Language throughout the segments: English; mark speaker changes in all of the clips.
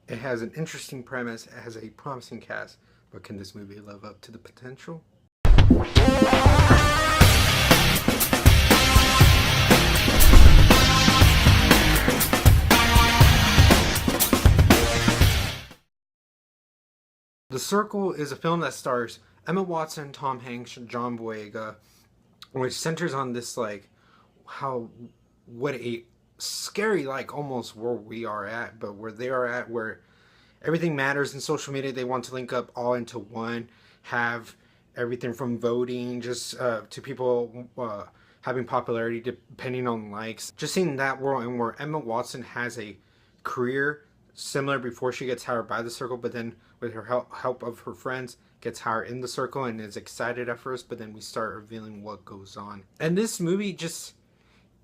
Speaker 1: It has an interesting premise, it has a promising cast, but can this movie live up to the potential? The Circle is a film that stars Emma Watson, Tom Hanks, and John Boyega, which centers on this like how what a scary like almost where we are at, but where they are at, where everything matters in social media. They want to link up all into one, have everything from voting just to people having popularity depending on likes. Just seeing that world and where Emma Watson has a career similar before she gets hired by the Circle, but then with her help of her friends gets hired in the Circle and is excited at first, but then we start revealing what goes on. And this movie just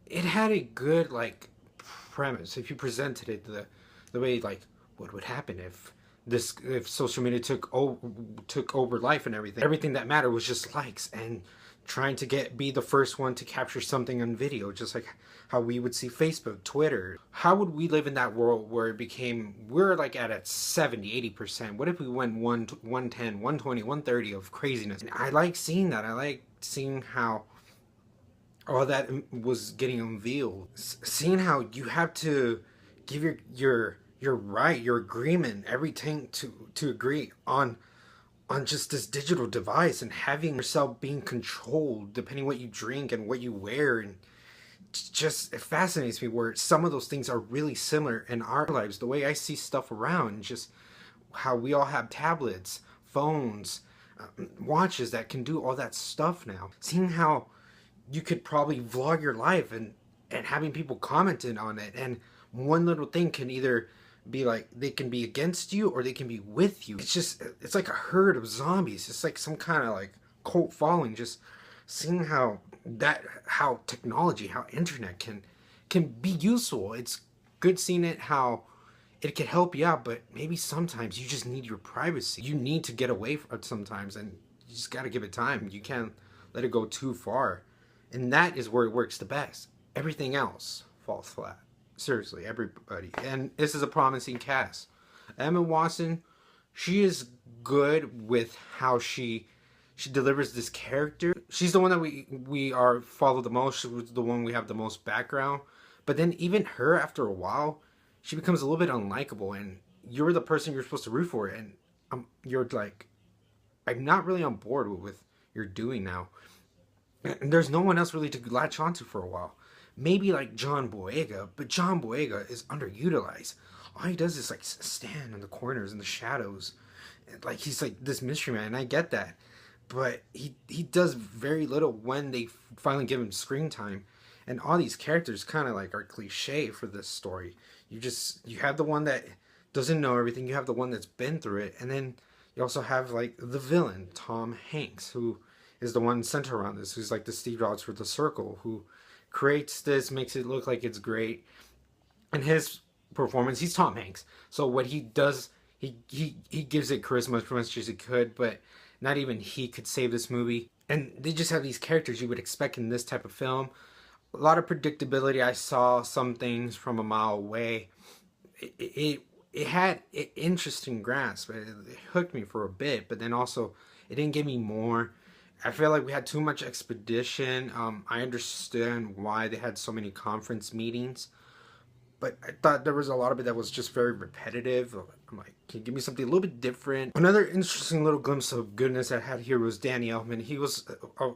Speaker 1: it had a good like premise if you presented it the way like what would happen if social media took over life and everything that mattered was just likes and trying to be the first one to capture something on video, just like how we would see Facebook, Twitter. How would we live in that world where it became we're like at a 70-80%? What if we went 110 120 130 of craziness? And I like seeing that. I like seeing how all that was getting unveiled, seeing how you have to give your right, your agreement, everything to agree on just this digital device, and having yourself being controlled depending what you drink and what you wear. And just it fascinates me where some of those things are really similar in our lives, the way I see stuff around, just how we all have tablets, phones, watches that can do all that stuff now. Seeing how you could probably vlog your life and having people commenting on it, and one little thing can either be like they can be against you or they can be with you. It's like a herd of zombies. It's like some kind of like cult following. Just seeing how technology, how internet can be useful. It's good seeing it how it can help you out, but maybe sometimes you just need your privacy. You need to get away from it sometimes, and you just got to give it time. You can't let it go too far. And that is where it works the best. Everything else falls flat. Seriously, everybody. And this is a promising cast. Emma Watson, she is good with how she delivers this character. She's the one that we are follow the most. She was the one we have the most background. But then even her, after a while, she becomes a little bit unlikable, and you're the person you're supposed to root for, and you're like, I'm not really on board with what you're doing now. And there's no one else really to latch onto for a while. Maybe like John Boyega, but John Boyega is underutilized. All he does is like stand in the corners in the shadows, like he's like this mystery man. And I get that, but he does very little when they finally give him screen time. And all these characters kind of like are cliche for this story. You have the one that doesn't know everything. You have the one that's been through it, and then you also have like the villain Tom Hanks, who is the one centered around this, who's like the Steve Jobs for the Circle, who creates this, makes it look like it's great. And his performance, he's Tom Hanks, so what he does, he gives it charisma as much as he could, but not even he could save this movie. And they just have these characters you would expect in this type of film. A lot of predictability. I saw some things from a mile away. It had an interesting grasp. It hooked me for a bit, but then also it didn't give me more. I feel like we had too much expedition. I understand why they had so many conference meetings, but I thought there was a lot of it that was just very repetitive. I'm like, can you give me something a little bit different? Another interesting little glimpse of goodness I had here was Danny Elfman. He was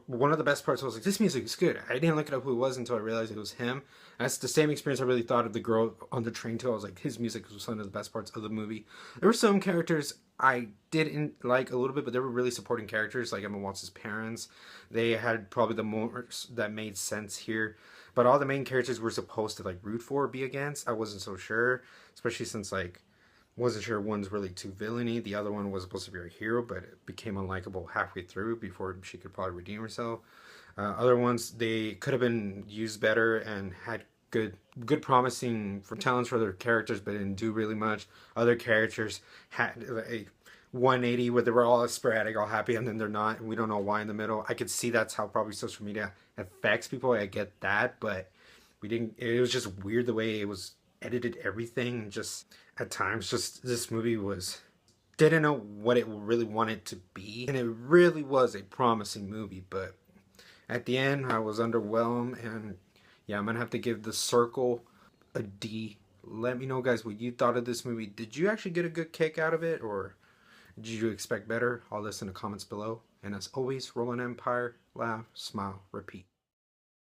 Speaker 1: one of the best parts. I was like, this music is good. I didn't look it up who it was until I realized it was him. And that's the same experience I really thought of the girl on the train too. I was like, his music was one of the best parts of the movie. There were some characters I didn't like a little bit, but they were really supporting characters, like Emma Watson's parents. They had probably the most that made sense here. But all the main characters were supposed to like root for or be against. I wasn't so sure, especially since like wasn't sure one's really too villainy. The other one was supposed to be a hero, but it became unlikable halfway through before she could probably redeem herself. Other ones, they could have been used better and had good promising for talents for their characters, but didn't do really much. Other characters had a 180 where they were all sporadic, all happy, and then they're not, and we don't know why in the middle. I could see that's how probably social media affects people. I get that, but we didn't. It was just weird the way it was edited everything. Just at times, just this movie was didn't know what it really wanted to be, and it really was a promising movie. But at the end, I was underwhelmed, and yeah, I'm gonna have to give The Circle a D. Let me know, guys, what you thought of this movie. Did you actually get a good kick out of it, or did you expect better? All this in the comments below. And as always, roll an empire, laugh, smile, repeat.